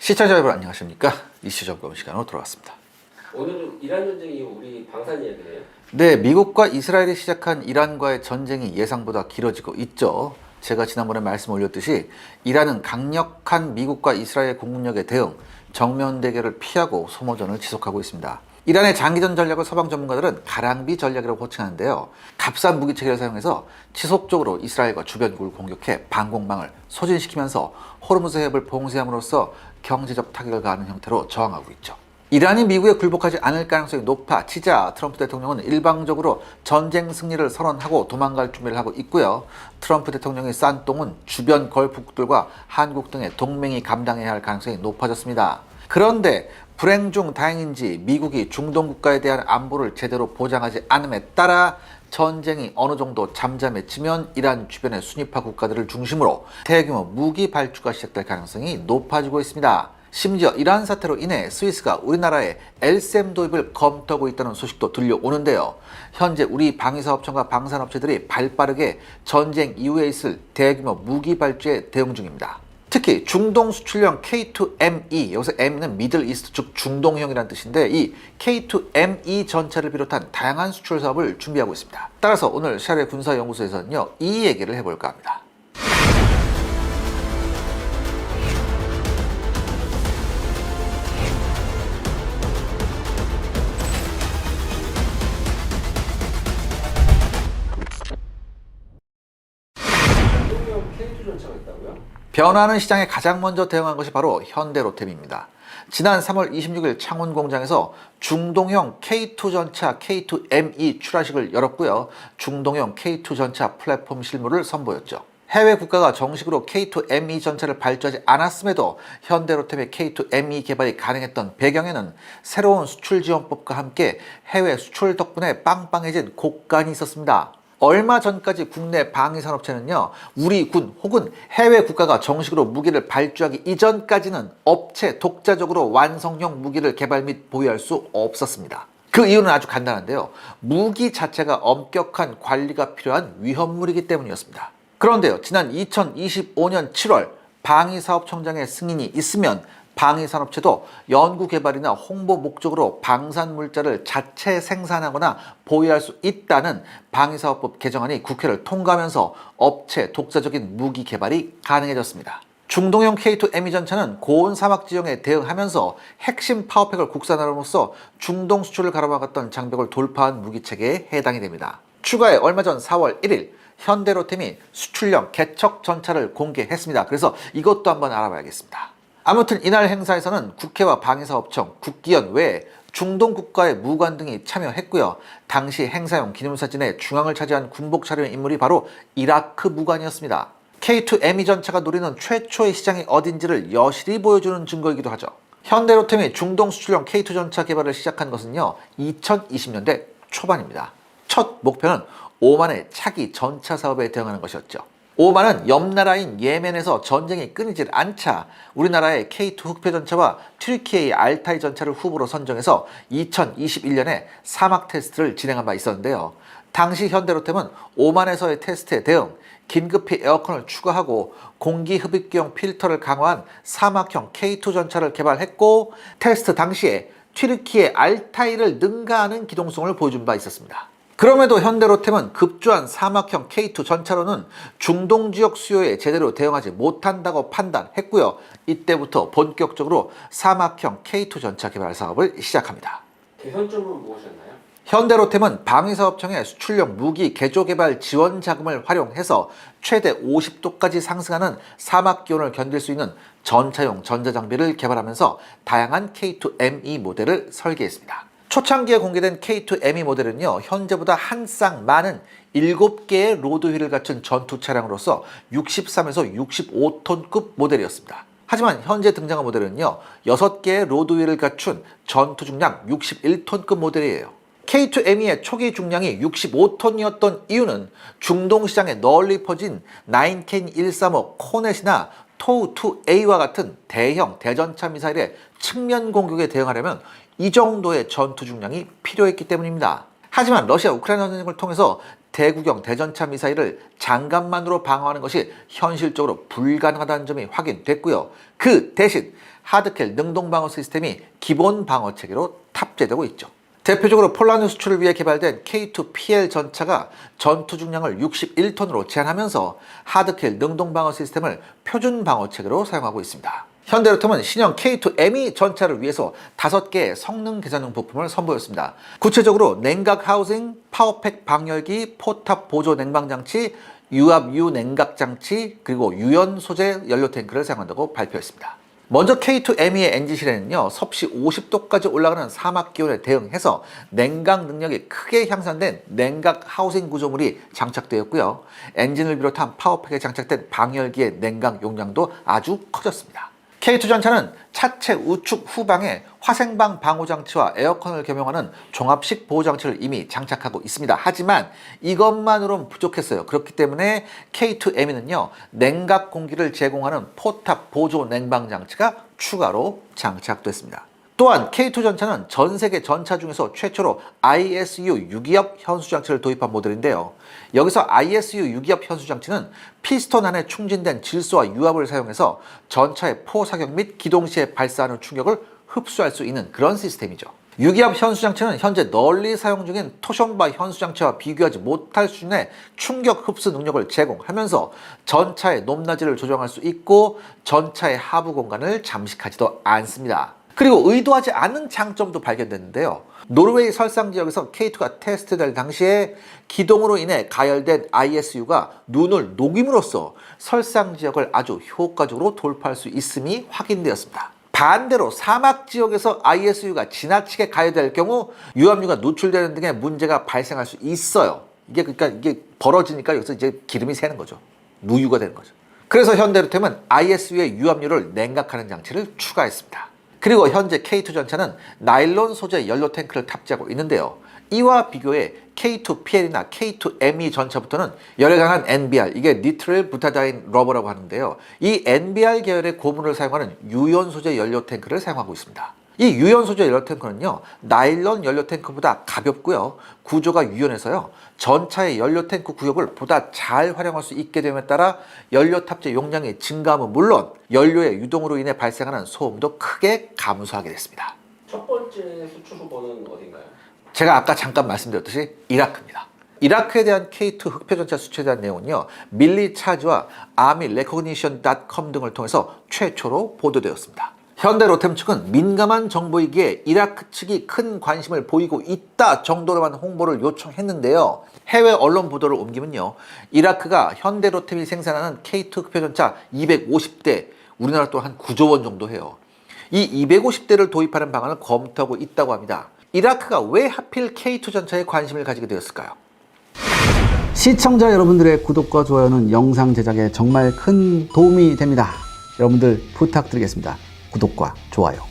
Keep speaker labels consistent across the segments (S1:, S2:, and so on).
S1: 시청자 여러분 안녕하십니까? 이슈 점검 시간으로 돌아왔습니다.
S2: 오늘은 이란 전쟁이 우리 방산 이야기네요.
S1: 네, 미국과 이스라엘이 시작한 이란과의 전쟁이 예상보다 길어지고 있죠. 제가 지난번에 말씀 올렸듯이 이란은 강력한 미국과 이스라엘 공군력에 대응, 정면 대결을 피하고 소모전을 지속하고 있습니다. 이란의 장기전 전략을 서방 전문가들은 가랑비 전략이라고 호칭하는데요. 값싼 무기 체계를 사용해서 지속적으로 이스라엘과 주변국을 공격해 방공망을 소진시키면서 호르무즈 해협을 봉쇄함으로써 경제적 타격을 가하는 형태로 저항하고 있죠. 이란이 미국에 굴복하지 않을 가능성이 높아지자 트럼프 대통령은 일방적으로 전쟁 승리를 선언하고 도망갈 준비를 하고 있고요. 트럼프 대통령의 싼 똥은 주변 걸프국들과 한국 등의 동맹이 감당해야 할 가능성이 높아졌습니다. 그런데 불행 중 다행인지 미국이 중동 국가에 대한 안보를 제대로 보장하지 않음에 따라 전쟁이 어느 정도 잠잠해지면 이란 주변의 순위파 국가들을 중심으로 대규모 무기 발주가 시작될 가능성이 높아지고 있습니다. 심지어 이러한 사태로 인해 스위스가 우리나라에 엘셈 도입을 검토하고 있다는 소식도 들려오는데요. 현재 우리 방위사업청과 방산업체들이 발빠르게 전쟁 이후에 있을 대규모 무기 발주에 대응 중입니다. 특히 중동 수출형 K2ME, 여기서 M은 미들 이스트 즉 중동형이라는 뜻인데 이 K2ME 전차를 비롯한 다양한 수출 사업을 준비하고 있습니다. 따라서 오늘 샤르 군사연구소에서는요, 이 얘기를 해볼까 합니다.
S2: 중동형 K2 전차가 있다고요?
S1: 변화하는 시장에 가장 먼저 대응한 것이 바로 현대로템입니다. 지난 3월 26일 창원 공장에서 중동형 K2 전차 K2ME 출하식을 열었고요. 중동형 K2 전차 플랫폼 실무를 선보였죠. 해외 국가가 정식으로 K2ME 전차를 발주하지 않았음에도 현대로템의 K2ME 개발이 가능했던 배경에는 새로운 수출 지원법과 함께 해외 수출 덕분에 빵빵해진 곡간이 있었습니다. 얼마 전까지 국내 방위산업체는요, 우리 군 혹은 해외 국가가 정식으로 무기를 발주하기 이전까지는 업체 독자적으로 완성형 무기를 개발 및 보유할 수 없었습니다. 그 이유는 아주 간단한데요. 무기 자체가 엄격한 관리가 필요한 위험물이기 때문이었습니다. 그런데요, 지난 2025년 7월 방위사업청장의 승인이 있으면 방위산업체도 연구개발이나 홍보 목적으로 방산물자를 자체 생산하거나 보유할 수 있다는 방위사업법 개정안이 국회를 통과하면서 업체 독자적인 무기 개발이 가능해졌습니다. 중동형 K2ME 전차는 고온 사막 지형에 대응하면서 핵심 파워팩을 국산화함으로써 중동 수출을 가로막았던 장벽을 돌파한 무기체계에 해당이 됩니다. 추가에 얼마 전 4월 1일 현대로템이 수출형 개척 전차를 공개했습니다. 그래서 이것도 한번 알아봐야겠습니다. 아무튼 이날 행사에서는 국회와 방위사업청, 국기연 외에 중동 국가의 무관 등이 참여했고요. 당시 행사용 기념사진의 중앙을 차지한 군복 차림의 인물이 바로 이라크 무관이었습니다. K2ME 전차가 노리는 최초의 시장이 어딘지를 여실히 보여주는 증거이기도 하죠. 현대로템이 중동 수출형 K2 전차 개발을 시작한 것은요, 2020년대 초반입니다. 첫 목표는 오만의 차기 전차 사업에 대응하는 것이었죠. 오만은 옆나라인 예멘에서 전쟁이 끊이질 않자 우리나라의 K2 흑표 전차와 튀르키예의 알타이 전차를 후보로 선정해서 2021년에 사막 테스트를 진행한 바 있었는데요. 당시 현대로템은 오만에서의 테스트에 대응, 긴급히 에어컨을 추가하고 공기 흡입기용 필터를 강화한 사막형 K2 전차를 개발했고 테스트 당시에 튀르키예 알타이를 능가하는 기동성을 보여준 바 있었습니다. 그럼에도 현대로템은 급조한 사막형 K2 전차로는 중동 지역 수요에 제대로 대응하지 못한다고 판단했고요. 이때부터 본격적으로 사막형 K2 전차 개발 사업을 시작합니다.
S2: 개선점은 무엇이었나요?
S1: 현대로템은 방위사업청의 수출용 무기 개조 개발 지원 자금을 활용해서 최대 50도까지 상승하는 사막 기온을 견딜 수 있는 전차용 전자장비를 개발하면서 다양한 K2ME 모델을 설계했습니다. 초창기에 공개된 K2ME 모델은요, 현재보다 한 쌍 많은 7개의 로드 휠을 갖춘 전투 차량으로서 63에서 65톤급 모델이었습니다. 하지만 현재 등장한 모델은요, 6개의 로드 휠을 갖춘 전투 중량 61톤급 모델이에요. K2ME의 초기 중량이 65톤이었던 이유는 중동 시장에 널리 퍼진 9K 135 코넷이나 토우2A와 같은 대형 대전차 미사일의 측면 공격에 대응하려면 이 정도의 전투 중량이 필요했기 때문입니다. 하지만 러시아 우크라이나 전쟁을 통해서 대구경 대전차 미사일을 장갑만으로 방어하는 것이 현실적으로 불가능하다는 점이 확인됐고요. 그 대신 하드킬 능동방어 시스템이 기본 방어 체계로 탑재되고 있죠. 대표적으로 폴란드 수출을 위해 개발된 K2PL 전차가 전투 중량을 61톤으로 제한하면서 하드킬 능동방어 시스템을 표준 방어 체계로 사용하고 있습니다. 현대로템은 신형 K2ME 전차를 위해서 5개의 성능 개선용 부품을 선보였습니다. 구체적으로 냉각 하우징, 파워팩 방열기, 포탑 보조 냉방장치, 유압 유냉각 장치, 그리고 유연 소재 연료 탱크를 사용한다고 발표했습니다. 먼저 K2ME의 엔진실에는요, 섭씨 50도까지 올라가는 사막 기온에 대응해서 냉각 능력이 크게 향상된 냉각 하우징 구조물이 장착되었고요. 엔진을 비롯한 파워팩에 장착된 방열기의 냉각 용량도 아주 커졌습니다. K2 전차는 차체 우측 후방에 화생방 방호장치와 에어컨을 겸용하는 종합식 보호장치를 이미 장착하고 있습니다. 하지만 이것만으로는 부족했어요. 그렇기 때문에 K2M에는요, 냉각 공기를 제공하는 포탑 보조 냉방장치가 추가로 장착됐습니다. 또한 K2 전차는 전 세계 전차 중에서 최초로 ISU 6기압 현수장치를 도입한 모델인데요. 여기서 ISU 6기압 현수장치는 피스톤 안에 충진된 질소와 유압을 사용해서 전차의 포사격 및 기동 시에 발사하는 충격을 흡수할 수 있는 그런 시스템이죠. 6기압 현수장치는 현재 널리 사용 중인 토션바 현수장치와 비교하지 못할 수준의 충격 흡수 능력을 제공하면서 전차의 높낮이를 조정할 수 있고 전차의 하부 공간을 잠식하지도 않습니다. 그리고 의도하지 않은 장점도 발견됐는데요. 노르웨이 설상 지역에서 K2가 테스트될 당시에 기동으로 인해 가열된 ISU가 눈을 녹임으로써 설상 지역을 아주 효과적으로 돌파할 수 있음이 확인되었습니다. 반대로 사막 지역에서 ISU가 지나치게 가열될 경우 유압류가 노출되는 등의 문제가 발생할 수 있어요. 이게 벌어지니까 여기서 이제 기름이 새는 거죠. 누유가 되는 거죠. 그래서 현대로템은 ISU의 유압류를 냉각하는 장치를 추가했습니다. 그리고 현재 K2 전차는 나일론 소재 연료 탱크를 탑재하고 있는데요. 이와 비교해 K2PL이나 K2ME 전차부터는 열에 강한 NBR, 이게 니트릴 부타다인 러버라고 하는데요. 이 NBR 계열의 고무를 사용하는 유연 소재 연료 탱크를 사용하고 있습니다. 이 유연 소재 연료 탱크는요, 나일론 연료 탱크보다 가볍고요, 구조가 유연해서요, 전차의 연료 탱크 구역을 보다 잘 활용할 수 있게 됨에 따라 연료 탑재 용량이 증가함은 물론 연료의 유동으로 인해 발생하는 소음도 크게 감소하게 됐습니다.
S2: 첫 번째 수출 후보는 어딘가요?
S1: 제가 아까 잠깐 말씀드렸듯이 이라크입니다. 이라크에 대한 K2 흑표전차 수출에 대한 내용은요, 밀리차지와 아미레코니션.com 등을 통해서 최초로 보도되었습니다. 현대로템 측은 민감한 정보이기에 이라크 측이 큰 관심을 보이고 있다 정도로만 홍보를 요청했는데요. 해외 언론 보도를 옮기면요, 이라크가 현대로템이 생산하는 K2 흑표전차 250대, 우리나라 또 한 9조 원 정도 해요. 이 250대를 도입하는 방안을 검토하고 있다고 합니다. 이라크가 왜 하필 K2 전차에 관심을 가지게 되었을까요?
S3: 시청자 여러분들의 구독과 좋아요는 영상 제작에 정말 큰 도움이 됩니다. 여러분들 부탁드리겠습니다. 구독과 좋아요.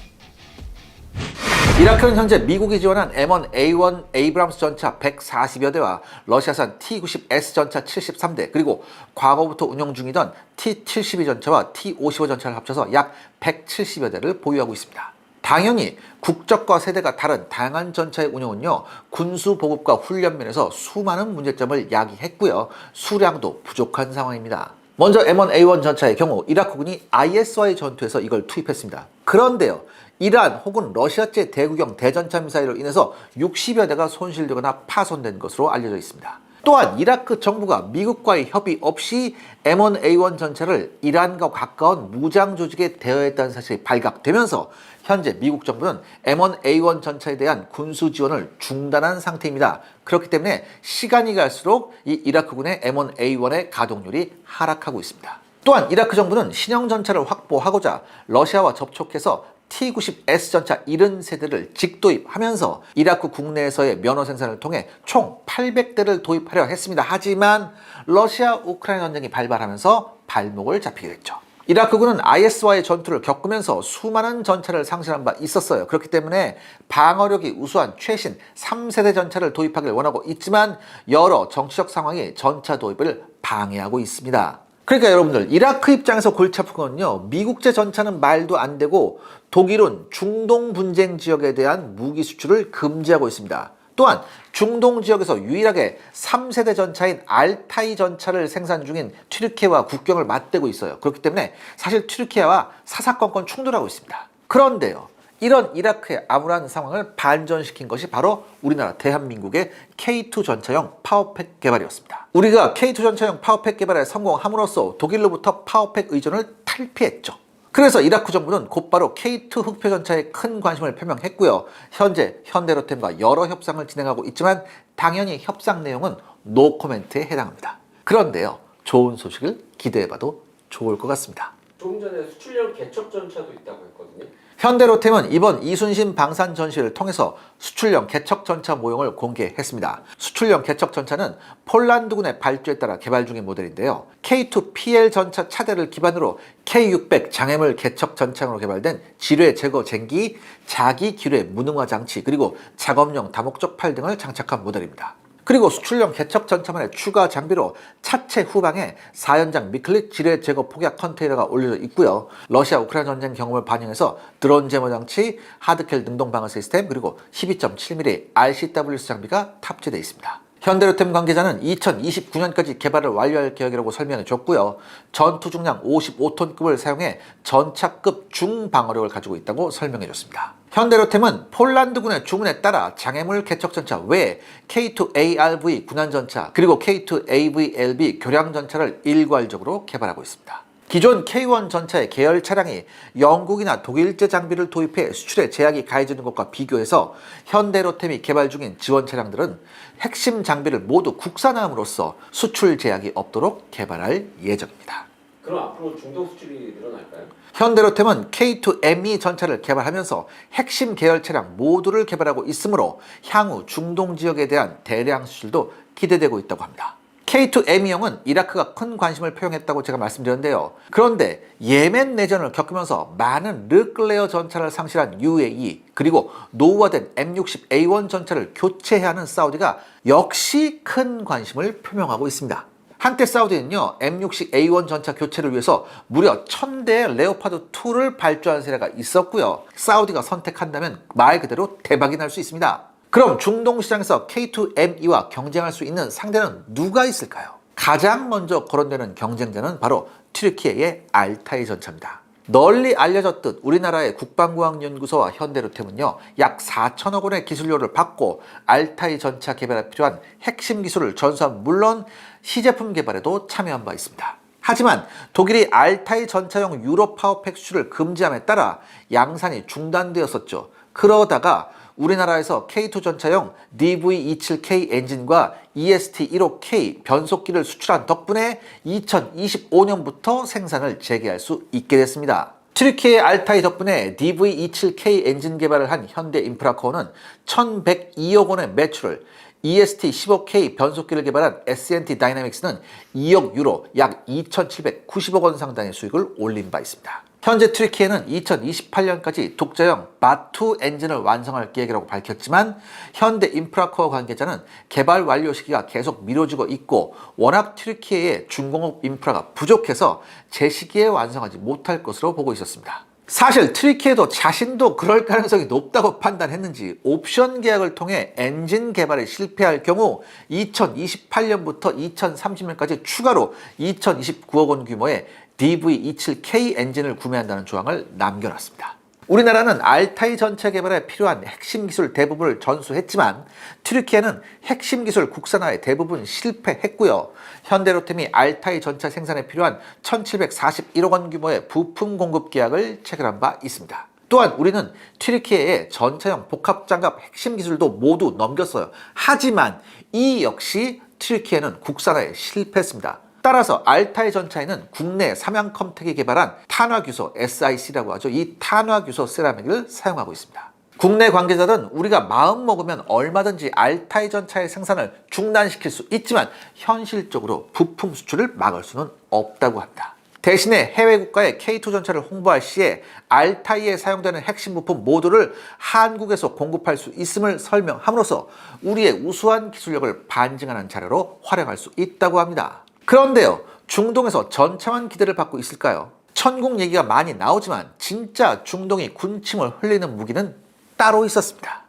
S1: 이라크는 현재 미국이 지원한 M1A1 에이브람스 전차 140여 대와 러시아산 T-90S 전차 73대, 그리고 과거부터 운용 중이던 T-72 전차와 T-55 전차를 합쳐서 약 170여 대를 보유하고 있습니다. 당연히 국적과 세대가 다른 다양한 전차의 운용은요, 군수 보급과 훈련 면에서 수많은 문제점을 야기했고요, 수량도 부족한 상황입니다. 먼저 M1A1 전차의 경우 이라크군이 IS와의 전투에서 이걸 투입했습니다. 그런데요, 이란 혹은 러시아제 대구경 대전차 미사일로 인해서 60여 대가 손실되거나 파손된 것으로 알려져 있습니다. 또한 이라크 정부가 미국과의 협의 없이 M1A1 전차를 이란과 가까운 무장 조직에 대여했다는 사실이 발각되면서 현재 미국 정부는 M1A1 전차에 대한 군수 지원을 중단한 상태입니다. 그렇기 때문에 시간이 갈수록 이 이라크군의 M1A1의 가동률이 하락하고 있습니다. 또한 이라크 정부는 신형 전차를 확보하고자 러시아와 접촉해서 T-90S 전차 70세대를 직도입하면서 이라크 국내에서의 면허 생산을 통해 총 800대를 도입하려 했습니다. 하지만 러시아 우크라이나 전쟁이 발발하면서 발목을 잡히게 됐죠. 이라크군은 IS와의 전투를 겪으면서 수많은 전차를 상실한 바 있었어요. 그렇기 때문에 방어력이 우수한 최신 3세대 전차를 도입하길 원하고 있지만 여러 정치적 상황이 전차 도입을 방해하고 있습니다. 그러니까 여러분들, 이라크 입장에서 골치 아픈 건요, 미국제 전차는 말도 안 되고 독일은 중동 분쟁 지역에 대한 무기 수출을 금지하고 있습니다. 또한 중동 지역에서 유일하게 3세대 전차인 알타이 전차를 생산 중인 튀르키예와 국경을 맞대고 있어요. 그렇기 때문에 사실 튀르키예와 사사건건 충돌하고 있습니다. 그런데요, 이런 이라크의 암울한 상황을 반전시킨 것이 바로 우리나라 대한민국의 K2 전차용 파워팩 개발이었습니다. 우리가 K2 전차용 파워팩 개발에 성공함으로써 독일로부터 파워팩 의존을 탈피했죠. 그래서 이라크 정부는 곧바로 K2 흑표 전차에 큰 관심을 표명했고요. 현재 현대로템과 여러 협상을 진행하고 있지만 당연히 협상 내용은 노코멘트에 해당합니다. 그런데요, 좋은 소식을 기대해봐도 좋을 것 같습니다.
S2: 조금 전에 수출용 개척 전차도 있다고 했거든요.
S1: 현대로템은 이번 이순신 방산 전시를 통해서 수출형 개척 전차 모형을 공개했습니다. 수출형 개척 전차는 폴란드군의 발주에 따라 개발 중인 모델인데요. K2PL 전차 차대를 기반으로 K600 장애물 개척 전차로 개발된 지뢰 제거 쟁기, 자기 기뢰 무능화 장치, 그리고 작업용 다목적 팔 등을 장착한 모델입니다. 그리고 수출용 개척 전차만의 추가 장비로 차체 후방에 4연장 미클릿 지뢰 제거 폭약 컨테이너가 올려져 있고요. 러시아 우크라이나 전쟁 경험을 반영해서 드론 제모 장치, 하드켈 능동 방어 시스템, 그리고 12.7mm RCWS 장비가 탑재되어 있습니다. 현대로템 관계자는 2029년까지 개발을 완료할 계획이라고 설명해 줬고요. 전투 중량 55톤급을 사용해 전차급 중방어력을 가지고 있다고 설명해 줬습니다. 현대로템은 폴란드군의 주문에 따라 장애물 개척 전차 외에 K2ARV 군안전차 그리고 K2AVLB 교량전차를 일괄적으로 개발하고 있습니다. 기존 K1 전차의 계열 차량이 영국이나 독일제 장비를 도입해 수출에 제약이 가해지는 것과 비교해서 현대로템이 개발 중인 지원 차량들은 핵심 장비를 모두 국산화함으로써 수출 제약이 없도록 개발할 예정입니다.
S2: 그럼 앞으로 중동 수출이 늘어날까요?
S1: 현대로템은 K2ME 전차를 개발하면서 핵심 계열 차량 모두를 개발하고 있으므로 향후 중동 지역에 대한 대량 수출도 기대되고 있다고 합니다. K2ME형은 이라크가 큰 관심을 표명했다고 제가 말씀드렸는데요. 그런데 예멘 내전을 겪으면서 많은 르클레어 전차를 상실한 UAE 그리고 노후화된 M60A1 전차를 교체해야 하는 사우디가 역시 큰 관심을 표명하고 있습니다. 한때 사우디는요, M60A1 전차 교체를 위해서 무려 1000대의 레오파드2를 발주한 세례가 있었고요. 사우디가 선택한다면 말 그대로 대박이 날 수 있습니다. 그럼 중동 시장에서 K2ME와 경쟁할 수 있는 상대는 누가 있을까요? 가장 먼저 거론되는 경쟁자는 바로 튀르키예의 알타이 전차입니다. 널리 알려졌듯 우리나라의 국방과학연구소와 현대로템은요, 약 4천억 원의 기술료를 받고 알타이 전차 개발에 필요한 핵심 기술을 전수한 물론 시제품 개발에도 참여한 바 있습니다. 하지만 독일이 알타이 전차용 유럽 파워팩 수출을 금지함에 따라 양산이 중단되었었죠. 그러다가 우리나라에서 K2 전차용 DV27K 엔진과 EST15K 변속기를 수출한 덕분에 2025년부터 생산을 재개할 수 있게 됐습니다. 튀르키예 알타이 덕분에 DV27K 엔진 개발을 한 현대인프라코어는 1102억 원의 매출을, EST15K 변속기를 개발한 S&T 다이나믹스는 2억 유로 약 2,790억 원 상당의 수익을 올린 바 있습니다. 현재 튀르키예는 2028년까지 독자형 바2 엔진을 완성할 계획이라고 밝혔지만 현대인프라코어 관계자는 개발 완료 시기가 계속 미뤄지고 있고 워낙 튀르키예의 중공업 인프라가 부족해서 제 시기에 완성하지 못할 것으로 보고 있었습니다. 사실 튀르키예도 자신도 그럴 가능성이 높다고 판단했는지 옵션 계약을 통해 엔진 개발에 실패할 경우 2028년부터 2030년까지 추가로 2029억 원 규모의 DV27K 엔진을 구매한다는 조항을 남겨놨습니다. 우리나라는 알타이 전차 개발에 필요한 핵심 기술 대부분을 전수했지만 튀르키예는 핵심 기술 국산화에 대부분 실패했고요. 현대로템이 알타이 전차 생산에 필요한 1,741억 원 규모의 부품 공급 계약을 체결한 바 있습니다. 또한 우리는 튀르키예의 전차용 복합장갑 핵심 기술도 모두 넘겼어요. 하지만 이 역시 튀르키예는 국산화에 실패했습니다. 따라서 알타이 전차에는 국내 삼양컴텍이 개발한 탄화규소 SIC라고 하죠. 이 탄화규소 세라믹을 사용하고 있습니다. 국내 관계자들은 우리가 마음 먹으면 얼마든지 알타이 전차의 생산을 중단시킬 수 있지만 현실적으로 부품 수출을 막을 수는 없다고 합니다. 대신에 해외 국가의 K2 전차를 홍보할 시에 알타이에 사용되는 핵심 부품 모두를 한국에서 공급할 수 있음을 설명함으로써 우리의 우수한 기술력을 반증하는 자료로 활용할 수 있다고 합니다. 그런데요, 중동에서 전차만 기대를 받고 있을까요? 천국 얘기가 많이 나오지만 진짜 중동이 군침을 흘리는 무기는 따로 있었습니다.